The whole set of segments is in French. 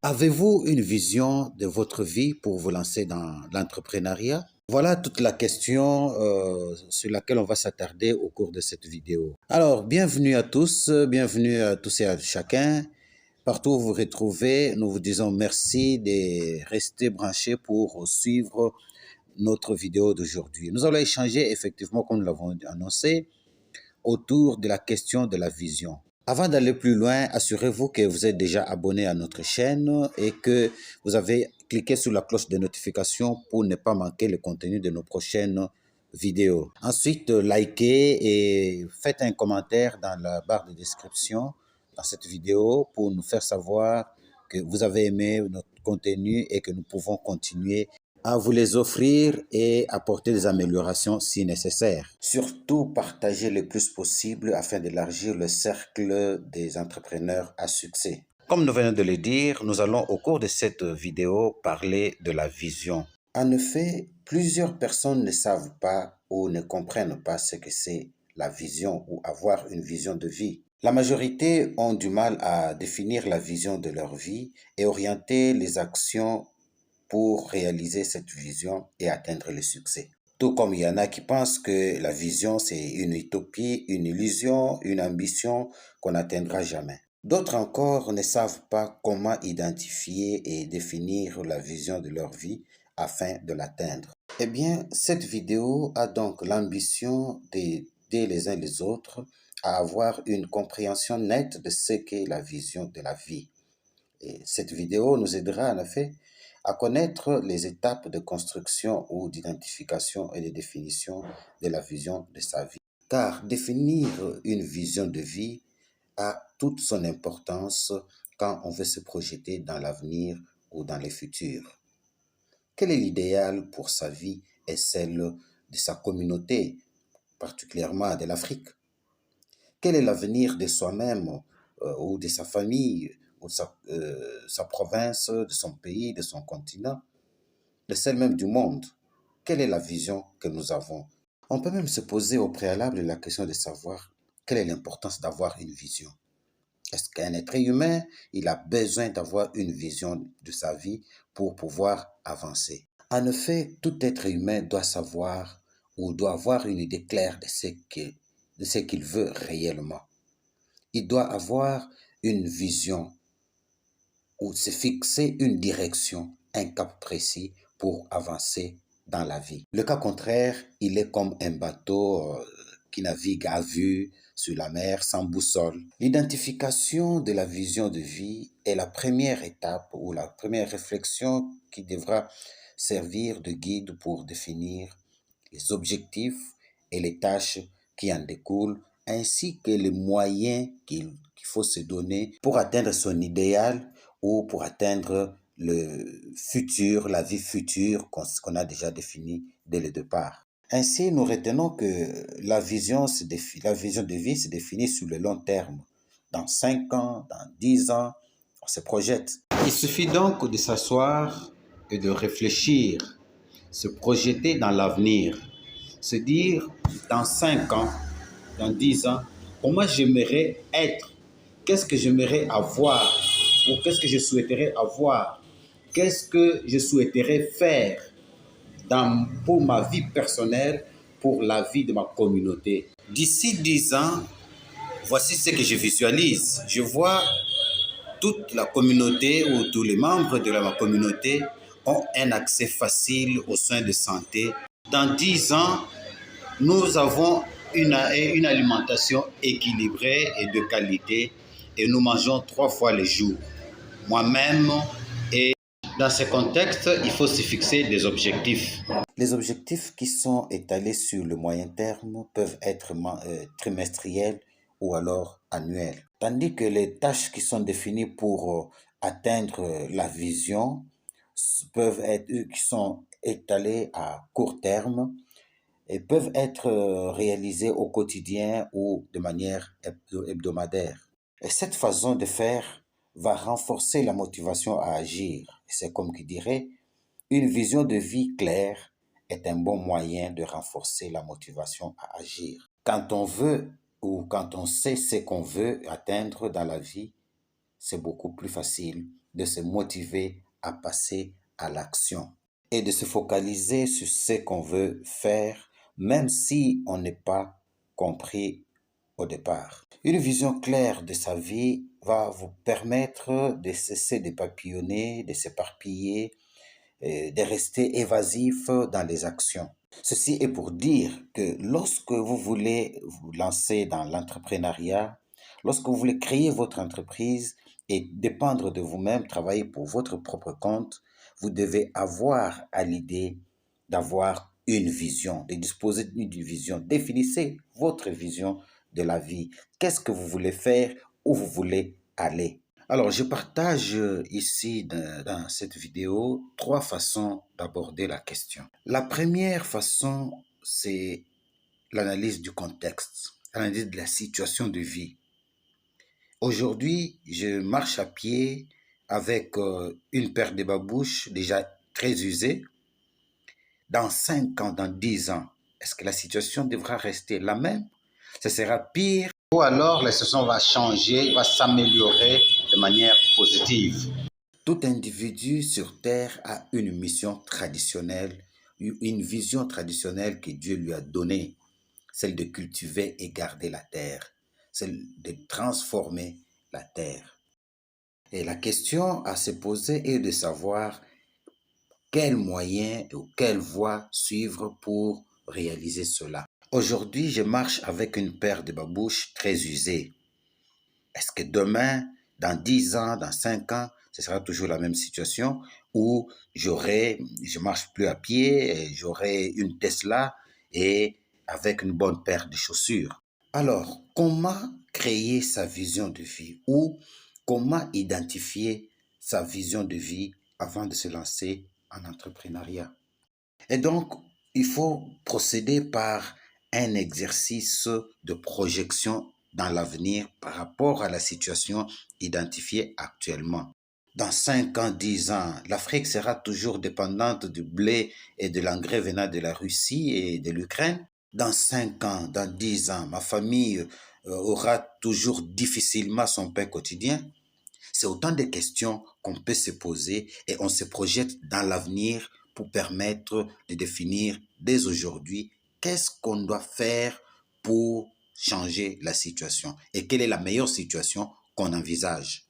Avez-vous une vision de votre vie pour vous lancer dans l'entrepreneuriat? Voilà toute la question sur laquelle on va s'attarder au cours de cette vidéo. Alors, bienvenue à tous et à chacun. Partout où vous vous retrouvez, nous vous disons merci de rester branchés pour suivre notre vidéo d'aujourd'hui. Nous allons échanger effectivement, comme nous l'avons annoncé, autour de la question de la vision. Avant d'aller plus loin, assurez-vous que vous êtes déjà abonné à notre chaîne et que vous avez cliqué sur la cloche de notification pour ne pas manquer le contenu de nos prochaines vidéos. Ensuite, likez et faites un commentaire dans la barre de description dans cette vidéo pour nous faire savoir que vous avez aimé notre contenu et que nous pouvons continuer à vous les offrir et apporter des améliorations si nécessaire. Surtout, partagez le plus possible afin d'élargir le cercle des entrepreneurs à succès. Comme nous venons de le dire, nous allons au cours de cette vidéo parler de la vision. En effet, plusieurs personnes ne savent pas ou ne comprennent pas ce que c'est la vision ou avoir une vision de vie. La majorité ont du mal à définir la vision de leur vie et orienter les actions pour réaliser cette vision et atteindre le succès. Tout comme il y en a qui pensent que la vision, c'est une utopie, une illusion, une ambition qu'on n'atteindra jamais. D'autres encore ne savent pas comment identifier et définir la vision de leur vie afin de l'atteindre. Eh bien, cette vidéo a donc l'ambition d'aider les uns les autres à avoir une compréhension nette de ce qu'est la vision de la vie. Et cette vidéo nous aidera en effet à connaître les étapes de construction ou d'identification et de définition de la vision de sa vie. Car définir une vision de vie a toute son importance quand on veut se projeter dans l'avenir ou dans le futur. Quel est l'idéal pour sa vie et celle de sa communauté, particulièrement de l'Afrique? Quel est l'avenir de soi-même ou de sa famille ou de sa province, de son pays, de son continent, de celle même du monde? Quelle est la vision que nous avons? On peut même se poser au préalable la question de savoir quelle est l'importance d'avoir une vision. Est-ce qu'un être humain, il a besoin d'avoir une vision de sa vie pour pouvoir avancer? En effet, tout être humain doit savoir ou doit avoir une idée claire de ce qu'il veut réellement. Il doit avoir une vision ou se fixer une direction, un cap précis pour avancer dans la vie. Le cas contraire, il est comme un bateau qui navigue à vue sur la mer sans boussole. L'identification de la vision de vie est la première étape ou la première réflexion qui devra servir de guide pour définir les objectifs et les tâches qui en découlent, ainsi que les moyens qu'il faut se donner pour atteindre son idéal ou pour atteindre le futur, la vie future qu'on a déjà définie dès le départ. Ainsi, nous retenons que la vision de vie se définit sur le long terme. Dans 5 ans, dans 10 ans, on se projette. Il suffit donc de s'asseoir et de réfléchir, se projeter dans l'avenir, se dire dans 5 ans, dans 10 ans, comment j'aimerais être, qu'est-ce que j'aimerais avoir ou qu'est-ce que je souhaiterais avoir, qu'est-ce que je souhaiterais faire pour ma vie personnelle, pour la vie de ma communauté. D'ici 10 ans, voici ce que je visualise. Je vois toute la communauté ou tous les membres de ma communauté ont un accès facile aux soins de santé. Dans 10 ans, nous avons une alimentation équilibrée et de qualité et nous mangeons 3 fois le jour. Moi-même, et dans ce contexte, il faut se fixer des objectifs. Les objectifs qui sont étalés sur le moyen terme peuvent être trimestriels ou alors annuels. Tandis que les tâches qui sont définies pour atteindre la vision qui sont étalées à court terme et peuvent être réalisées au quotidien ou de manière hebdomadaire. Et cette façon de faire va renforcer la motivation à agir. C'est comme qui dirait, une vision de vie claire est un bon moyen de renforcer la motivation à agir. Quand on veut ou quand on sait ce qu'on veut atteindre dans la vie, c'est beaucoup plus facile de se motiver à passer à l'action et de se focaliser sur ce qu'on veut faire, même si on n'est pas compris au départ. Une vision claire de sa vie va vous permettre de cesser de papillonner, de s'éparpiller, de rester évasif dans les actions. Ceci est pour dire que lorsque vous voulez vous lancer dans l'entrepreneuriat, lorsque vous voulez créer votre entreprise et dépendre de vous-même, travailler pour votre propre compte, vous devez avoir à l'idée d'avoir une vision, de disposer d'une vision. Définissez votre vision de la vie. Qu'est-ce que vous voulez faire, où vous voulez aller. Alors, je partage ici dans cette vidéo 3 façons d'aborder la question. La première façon, c'est l'analyse du contexte, l'analyse de la situation de vie. Aujourd'hui, je marche à pied avec une paire de babouches déjà très usée. Dans 5 ans, dans 10 ans, est-ce que la situation devra rester la même? Ce sera pire ou alors la situation va changer, va s'améliorer de manière positive? Tout individu sur Terre a une mission traditionnelle, une vision traditionnelle que Dieu lui a donnée, celle de cultiver et garder la terre, celle de transformer la terre. Et la question à se poser est de savoir quels moyens ou quelle voie suivre pour réaliser cela. Aujourd'hui, je marche avec une paire de babouches très usées. Est-ce que demain, dans 10 ans, dans 5 ans, ce sera toujours la même situation où je marche plus à pied, j'aurai une Tesla et avec une bonne paire de chaussures? Alors, comment créer sa vision de vie ou comment identifier sa vision de vie avant de se lancer en entrepreneuriat? Et donc, il faut procéder par un exercice de projection dans l'avenir par rapport à la situation identifiée actuellement. Dans 5 ans, 10 ans, l'Afrique sera toujours dépendante du blé et de l'engrais venant de la Russie et de l'Ukraine. Dans 5 ans, dans 10 ans, ma famille aura toujours difficilement son pain quotidien. C'est autant de questions qu'on peut se poser et on se projette dans l'avenir pour permettre de définir dès aujourd'hui qu'est-ce qu'on doit faire pour changer la situation et quelle est la meilleure situation qu'on envisage.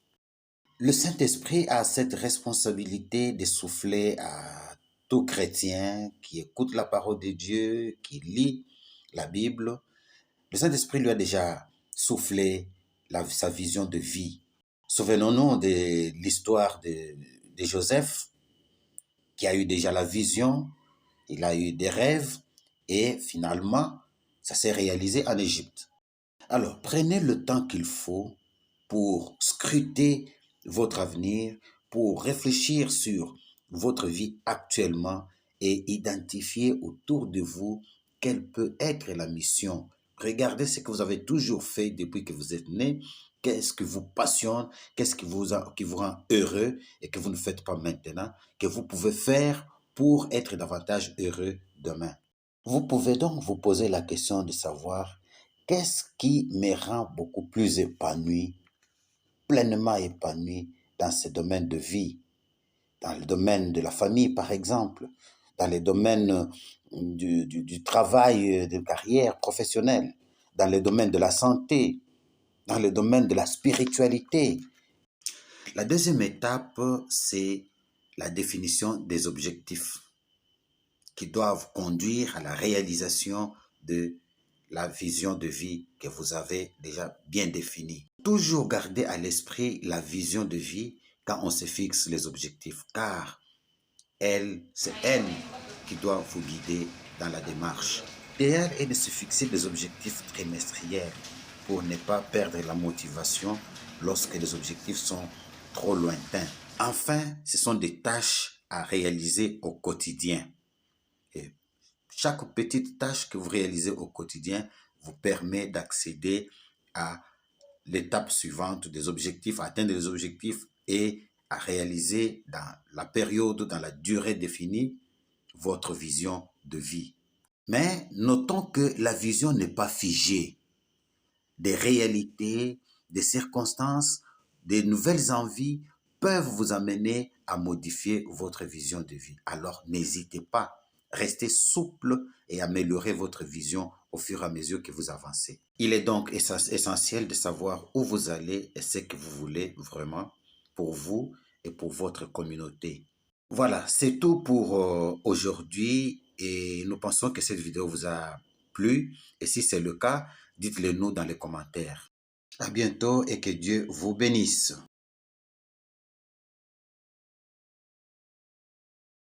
Le Saint-Esprit a cette responsabilité de souffler à tout chrétien qui écoute la parole de Dieu, qui lit la Bible. Le Saint-Esprit lui a déjà soufflé sa vision de vie. Souvenons-nous de l'histoire de Joseph, qui a eu déjà la vision, il a eu des rêves, et finalement, ça s'est réalisé en Égypte. Alors, prenez le temps qu'il faut pour scruter votre avenir, pour réfléchir sur votre vie actuellement et identifier autour de vous quelle peut être la mission. Regardez ce que vous avez toujours fait depuis que vous êtes né. Qu'est-ce qui vous passionne, qu'est-ce qui vous rend heureux et que vous ne faites pas maintenant, que vous pouvez faire pour être davantage heureux demain. Vous pouvez donc vous poser la question de savoir qu'est-ce qui me rend beaucoup plus épanoui, pleinement épanoui dans ce domaine de vie, dans le domaine de la famille par exemple, dans les domaines du travail, de carrière professionnelle, dans le domaine de la santé, dans le domaine de la spiritualité. La deuxième étape, c'est la définition des objectifs qui doivent conduire à la réalisation de la vision de vie que vous avez déjà bien définie. Toujours garder à l'esprit la vision de vie quand on se fixe les objectifs, car c'est elle qui doit vous guider dans la démarche. L'idéal est de se fixer des objectifs trimestriels pour ne pas perdre la motivation lorsque les objectifs sont trop lointains. Enfin, ce sont des tâches à réaliser au quotidien. Et chaque petite tâche que vous réalisez au quotidien vous permet d'accéder à l'étape suivante des objectifs, à atteindre les objectifs et à réaliser dans la période, dans la durée définie, votre vision de vie. Mais notons que la vision n'est pas figée. Des réalités, des circonstances, des nouvelles envies peuvent vous amener à modifier votre vision de vie. Alors, n'hésitez pas. Restez souple et améliorez votre vision au fur et à mesure que vous avancez. Il est donc essentiel de savoir où vous allez et ce que vous voulez vraiment pour vous et pour votre communauté. Voilà, c'est tout pour aujourd'hui et nous pensons que cette vidéo vous a plu. Et si c'est le cas, dites-le nous dans les commentaires. À bientôt et que Dieu vous bénisse.